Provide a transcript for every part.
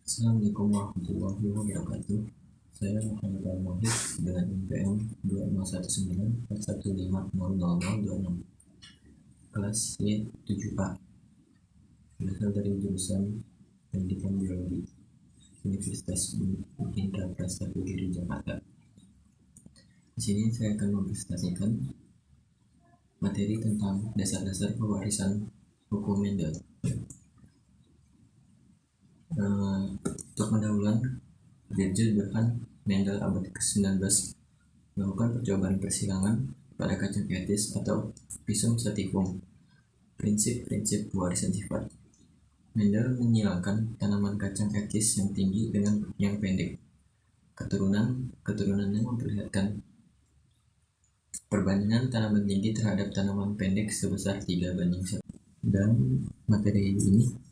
Assalamualaikum warahmatullahi wabarakatuh. Saya Muhammad Al-Mahid dengan NPM 20194150026 kelas Y7A, berasal dari jurusan Pendidikan Biologi Universitas Indra Prasta UGM Jakarta. Di sini saya akan mempresentasikan materi tentang dasar-dasar pewarisan hukum Mendel. Untuk pendahuluan, George Johann Mendel abad ke-19 melakukan percobaan persilangan pada kacang etis atau Rhizome sativum, prinsip-prinsip pewarisan sifat. Mendel menyilangkan tanaman kacang etis yang tinggi dengan yang pendek. Keturunannya memperlihatkan perbandingan tanaman tinggi terhadap tanaman pendek sebesar 3:1. Dan materi ini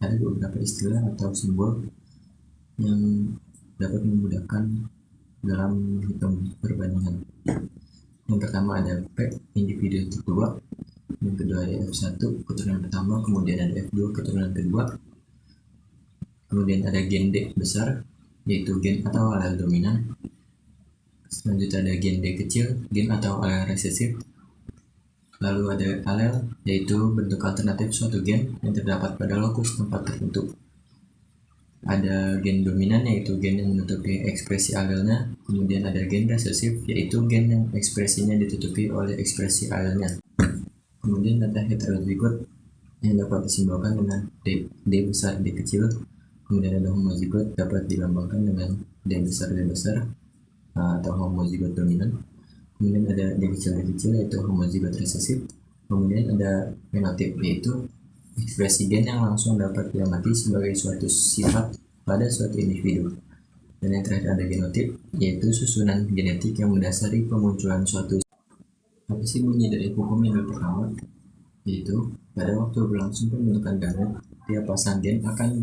ada beberapa istilah atau simbol yang dapat memudahkan dalam menghitung perbandingan. Yang pertama ada P, individu kedua. Yang kedua ada F1, keturunan pertama. Kemudian ada F2, keturunan kedua. Kemudian ada gen D besar, yaitu gen atau alel dominan. Selanjutnya ada gen D kecil, gen atau alel resesif. Lalu ada alel, yaitu bentuk alternatif suatu gen yang terdapat pada lokus tempat tertentu. Ada gen dominan, yaitu gen yang menutupi ekspresi alelnya. Kemudian ada gen resesif, yaitu gen yang ekspresinya ditutupi oleh ekspresi alelnya. Kemudian ada heterozigot yang dapat disimbolkan dengan D besar, D kecil. Kemudian ada homozigot dapat dilambangkan dengan D besar, D besar atau homozigot dominan. Kemudian ada D kecil yaitu homozigot resesif. Kemudian ada fenotip, yaitu ekspresi gen yang langsung dapat diamati sebagai suatu sifat pada suatu individu. Dan yang terakhir ada genotip, yaitu susunan genetik yang mendasari pemunculan suatu. Apa sih bunyi dari hukum yang pertama? Yaitu pada waktu berlangsung pembentukan gamet, tiap pasang gen akan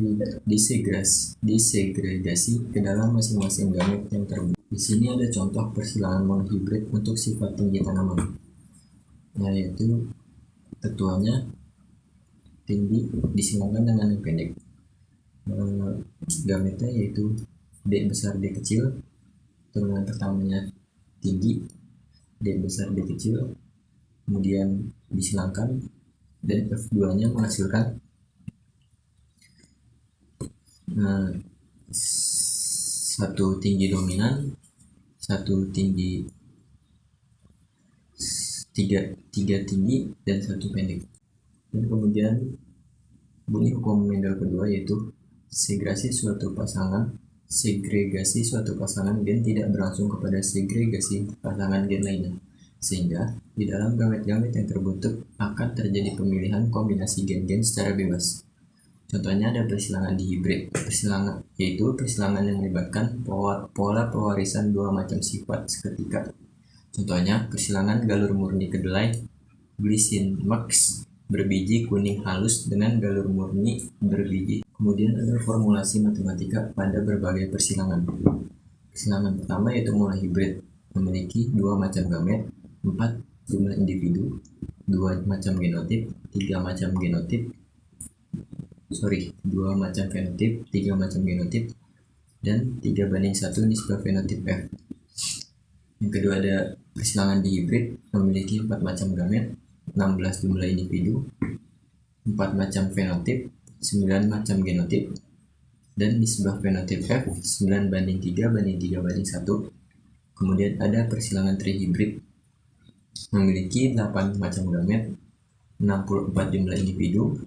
disegregasi ke dalam masing-masing gamet yang terbentuk. Di sini ada contoh persilangan monohibrid untuk sifat tinggi tanaman, yaitu ketuanya tinggi disilangkan dengan yang pendek. Gametnya yaitu D besar, D kecil, turunan pertamanya tinggi, D besar, D kecil, kemudian disilangkan, dan F2 nya menghasilkan satu tinggi dominan, satu tinggi, tiga tinggi, dan satu pendek. Dan kemudian bunyi hukum Mendel kedua, yaitu segregasi suatu pasangan gen tidak berlangsung kepada segregasi pasangan gen lainnya, sehingga di dalam gamet-gamet yang terbentuk akan terjadi pemilihan kombinasi gen-gen secara bebas. Contohnya ada persilangan dihibrid, yaitu persilangan yang melibatkan pola pewarisan dua macam sifat seketika. Contohnya persilangan galur murni kedelai glisin max berbiji kuning halus dengan galur murni berbiji. Kemudian ada formulasi matematika pada berbagai persilangan. Persilangan pertama yaitu monohibrid, memiliki dua macam gamet, 4 jumlah individu, 2 macam genotip, 2 macam fenotip, 3 macam genotip, dan 3:1 nisbah fenotip F. Yang kedua ada persilangan dihibrid, memiliki 4 macam gamet, 16 jumlah individu, 4 macam fenotip, 9 macam genotip, dan nisbah fenotip F 9:3:3:1. Kemudian ada persilangan trihibrid, memiliki 8 macam gamet, 64 jumlah individu,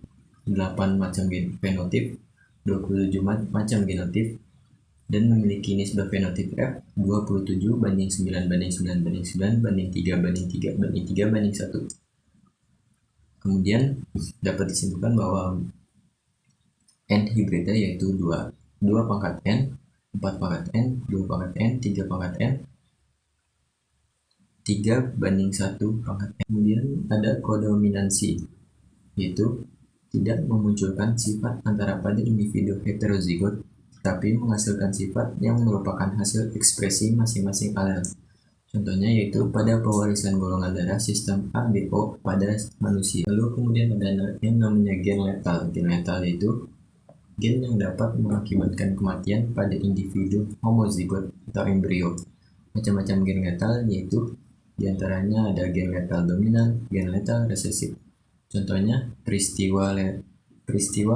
8 macam fenotip, 27 macam genotip, dan memiliki nisbah fenotip F 27:9:9:9:9:3:3:3:1. Kemudian dapat disimpulkan bahwa N hibridnya yaitu 2 pangkat N, 4 pangkat N, 2 pangkat N, 3 pangkat N, 3:1 pangkat N. Kemudian ada kodominansi, yaitu tidak memunculkan sifat antara pada individu heterozigot, tapi menghasilkan sifat yang merupakan hasil ekspresi masing-masing alel. Contohnya yaitu pada pewarisan golongan darah sistem ABO pada manusia. Lalu kemudian ada yang namanya gen letal. Gen letal yaitu gen yang dapat mengakibatkan kematian pada individu homozigot atau embrio. Macam-macam gen letal yaitu diantaranya ada gen letal dominan, gen letal resesif. Contohnya, peristiwa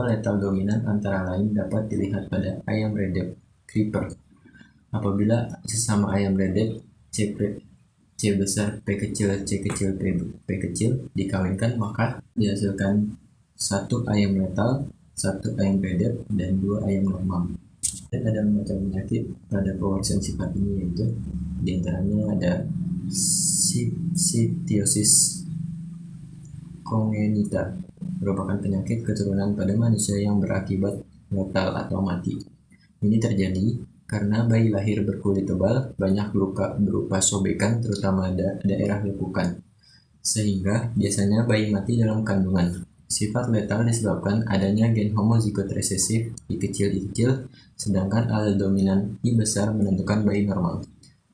letal dominan antara lain dapat dilihat pada ayam redep creeper. Apabila sesama ayam redep C besar P kecil C kecil P kecil dikawinkan, maka dihasilkan satu ayam letal, satu ayam redep, dan dua ayam normal. Dan ada macam penyakit pada pewarisan sifat ini, yaitu diantaranya ada sitiosis congenita, merupakan penyakit keturunan pada manusia yang berakibat letal atau mati. Ini terjadi karena bayi lahir berkulit tebal, banyak luka berupa sobekan terutama daerah lekukan, sehingga biasanya bayi mati dalam kandungan. Sifat letal disebabkan adanya gen homozigot resesif I kecil, sedangkan alel dominan I besar menentukan bayi normal.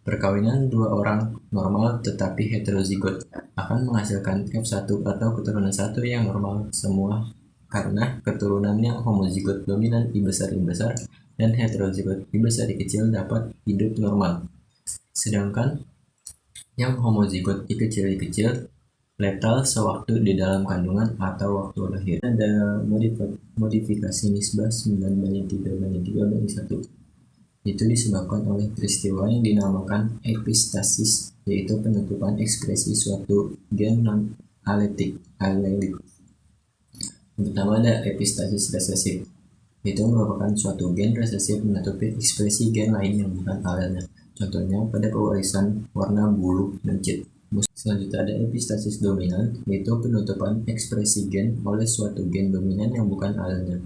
Perkawinan dua orang normal tetapi heterozigot akan menghasilkan F1 atau keturunan satu yang normal semua karena keturunannya homozigot dominan I besar dan heterozigot I besar I kecil dapat hidup normal. Sedangkan yang homozigot I kecil letal sewaktu di dalam kandungan atau waktu lahir. Ada modifikasi nisbah 9:3:3:1. Itu disebabkan oleh peristiwa yang dinamakan epistasis, yaitu penutupan ekspresi suatu gen non-alelik. Yang pertama ada epistasis resesif. Itu merupakan suatu gen resesif menutupi ekspresi gen lain yang bukan alelnya. Contohnya pada pewarisan warna bulu mencit. Selanjutnya ada epistasis dominan, yaitu penutupan ekspresi gen oleh suatu gen dominan yang bukan alelnya.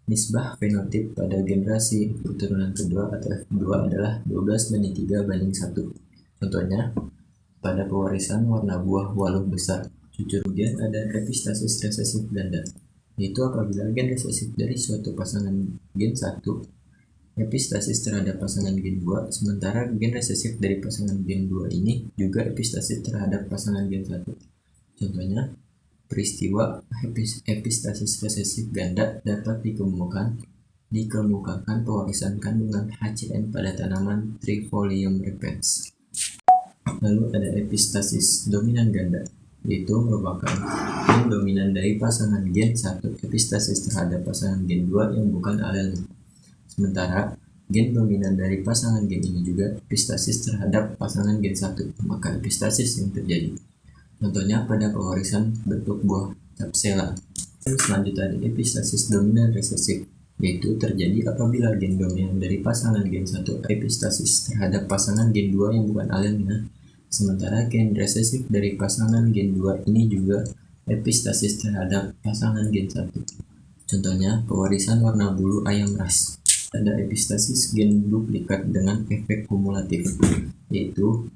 Nisbah fenotip pada generasi keturunan kedua atau F2 adalah 12:3:1. Contohnya, pada pewarisan warna buah waluh besar, cucur gen ada epistasis resesif ganda, yaitu apabila gen resesif dari suatu pasangan gen 1 epistasis terhadap pasangan gen 2, sementara gen resesif dari pasangan gen 2 ini juga epistasis terhadap pasangan gen 1. Contohnya, peristiwa epistasis resesif ganda dapat dikemukakan pewarisan kandungan HCN pada tanaman Trifolium repens. Lalu ada epistasis dominan ganda, yaitu merupakan gen dominan dari pasangan gen 1 epistasis terhadap pasangan gen 2 yang bukan alelnya. Sementara gen dominan dari pasangan gen ini juga epistasis terhadap pasangan gen 1, maka epistasis yang terjadi. Contohnya pada pewarisan bentuk buah capsela. Selanjutnya ada epistasis dominan resesif, yaitu terjadi apabila gen dominan dari pasangan gen 1 epistasis terhadap pasangan gen 2 yang bukan alelnya, sementara gen resesif dari pasangan gen 2 ini juga epistasis terhadap pasangan gen 1. Contohnya pewarisan warna bulu ayam ras. Ada epistasis gen duplikat dengan efek kumulatif, yaitu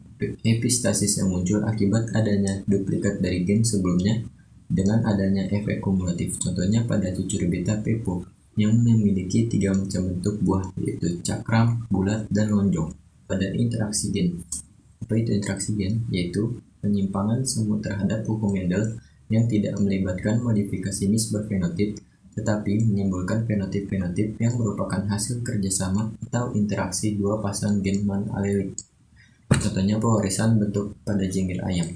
epistasis yang muncul akibat adanya duplikat dari gen sebelumnya dengan adanya efek kumulatif. Contohnya pada cucur beta pepo yang memiliki 3 macam bentuk buah, yaitu cakram, bulat, dan lonjong. Pada interaksi gen. Apa itu interaksi gen? Yaitu penyimpangan semu terhadap hukum Mendel yang tidak melibatkan modifikasi nisbah fenotip, tetapi menimbulkan fenotip-fenotip yang merupakan hasil kerjasama atau interaksi dua pasang gen non-alelik. Contohnya pewarisan bentuk pada jenggel ayam.